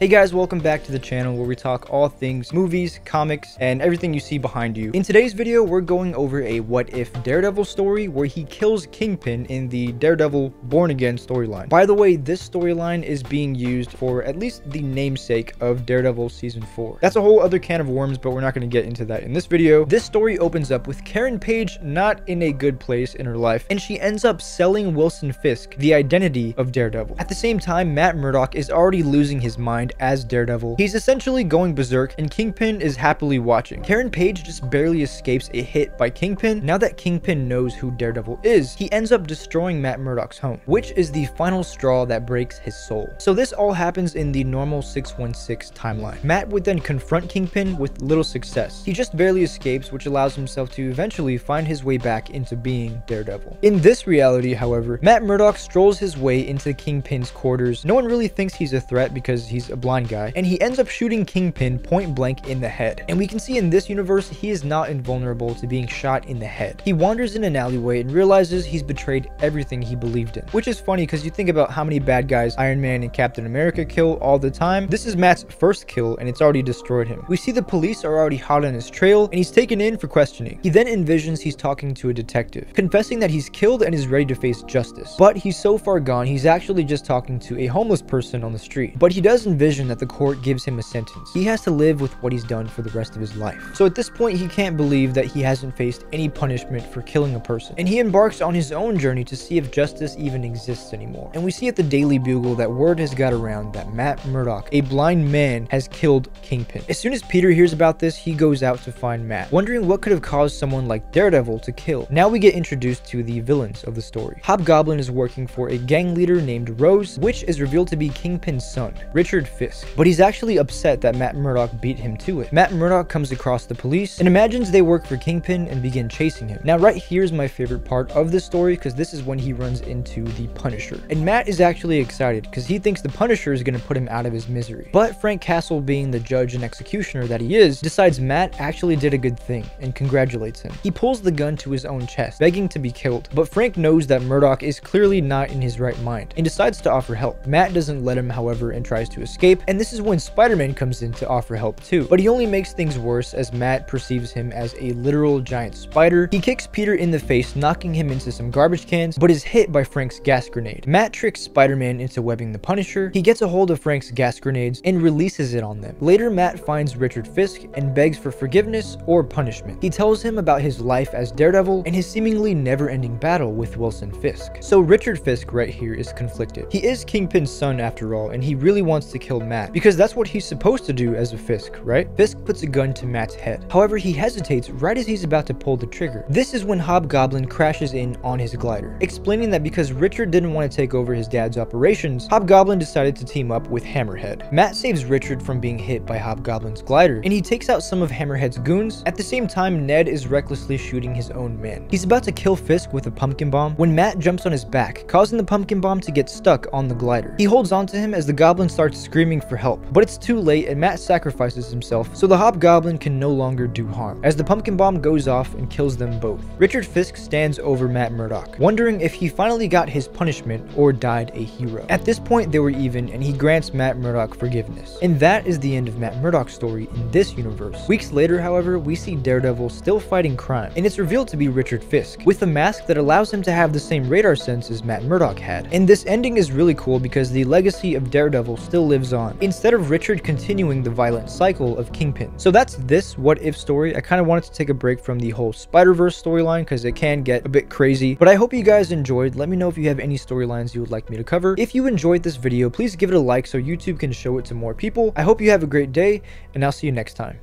Hey guys, welcome back to the channel where we talk all things movies, comics, and everything you see behind you. In today's video, we're going over a what if Daredevil story where he kills Kingpin in the Daredevil Born Again storyline. By the way, this storyline is being used for at least the namesake of Daredevil Season 4. That's a whole other can of worms, but we're not going to get into that in this video. This story opens up with Karen Page not in a good place in her life, and she ends up selling Wilson Fisk the identity of Daredevil. At the same time, Matt Murdock is already losing his mind as Daredevil. He's essentially going berserk, and Kingpin is happily watching. Karen Page just barely escapes a hit by Kingpin. Now that Kingpin knows who Daredevil is, he ends up destroying Matt Murdock's home, which is the final straw that breaks his soul. So this all happens in the normal 616 timeline. Matt would then confront Kingpin with little success. He just barely escapes, which allows himself to eventually find his way back into being Daredevil. In this reality, however, Matt Murdock strolls his way into Kingpin's quarters. No one really thinks he's a threat because he's a blind guy, and he ends up shooting Kingpin point blank in the head. And we can see in this universe, he is not invulnerable to being shot in the head. He wanders in an alleyway and realizes he's betrayed everything he believed in, which is funny because you think about how many bad guys Iron Man and Captain America kill all the time. This is Matt's first kill, and it's already destroyed him. We see the police are already hot on his trail, and he's taken in for questioning. He then envisions he's talking to a detective, confessing that he's killed and is ready to face justice. But he's so far gone, he's actually just talking to a homeless person on the street. But he does envision that the court gives him a sentence. He has to live with what he's done for the rest of his life. So at this point, he can't believe that he hasn't faced any punishment for killing a person. And he embarks on his own journey to see if justice even exists anymore. And we see at the Daily Bugle that word has got around that Matt Murdock, a blind man, has killed Kingpin. As soon as Peter hears about this, he goes out to find Matt, wondering what could have caused someone like Daredevil to kill. Now we get introduced to the villains of the story. Hobgoblin is working for a gang leader named Rose, which is revealed to be Kingpin's son, Richard Fisk. But he's actually upset that Matt Murdock beat him to it. Matt Murdock comes across the police and imagines they work for Kingpin and begin chasing him. Now right here is my favorite part of this story, because this is when he runs into the Punisher. And Matt is actually excited because he thinks the Punisher is going to put him out of his misery. But Frank Castle, being the judge and executioner that he is, decides Matt actually did a good thing and congratulates him. He pulls the gun to his own chest, begging to be killed. But Frank knows that Murdock is clearly not in his right mind and decides to offer help. Matt doesn't let him, however, and tries to escape. And this is when Spider-Man comes in to offer help too. But he only makes things worse as Matt perceives him as a literal giant spider. He kicks Peter in the face, knocking him into some garbage cans, but is hit by Frank's gas grenade. Matt tricks Spider-Man into webbing the Punisher. He gets a hold of Frank's gas grenades and releases it on them. Later, Matt finds Richard Fisk and begs for forgiveness or punishment. He tells him about his life as Daredevil and his seemingly never-ending battle with Wilson Fisk. So Richard Fisk right here is conflicted. He is Kingpin's son after all, and he really wants to kill Matt because that's what he's supposed to do as a Fisk, right? Fisk puts a gun to Matt's head. However, he hesitates right as he's about to pull the trigger. This is when Hobgoblin crashes in on his glider, explaining that because Richard didn't want to take over his dad's operations, Hobgoblin decided to team up with Hammerhead. Matt saves Richard from being hit by Hobgoblin's glider, and he takes out some of Hammerhead's goons. At the same time, Ned is recklessly shooting his own men. He's about to kill Fisk with a pumpkin bomb when Matt jumps on his back, causing the pumpkin bomb to get stuck on the glider. He holds onto him as the goblin starts screaming for help, but it's too late and Matt sacrifices himself so the Hobgoblin can no longer do harm, as the pumpkin bomb goes off and kills them both. Richard Fisk stands over Matt Murdock, wondering if he finally got his punishment or died a hero. At this point, they were even, and he grants Matt Murdock forgiveness. And that is the end of Matt Murdock's story in this universe. Weeks later, however, we see Daredevil still fighting crime, and it's revealed to be Richard Fisk, with a mask that allows him to have the same radar sense as Matt Murdock had. And this ending is really cool because the legacy of Daredevil still lives on, instead of Richard continuing the violent cycle of Kingpin. So that's this what if story. I kind of wanted to take a break from the whole Spider-Verse storyline because it can get a bit crazy, but I hope you guys enjoyed. Let me know if you have any storylines you would like me to cover. If you enjoyed this video, please give it a like so YouTube can show it to more people. I hope you have a great day, and I'll see you next time.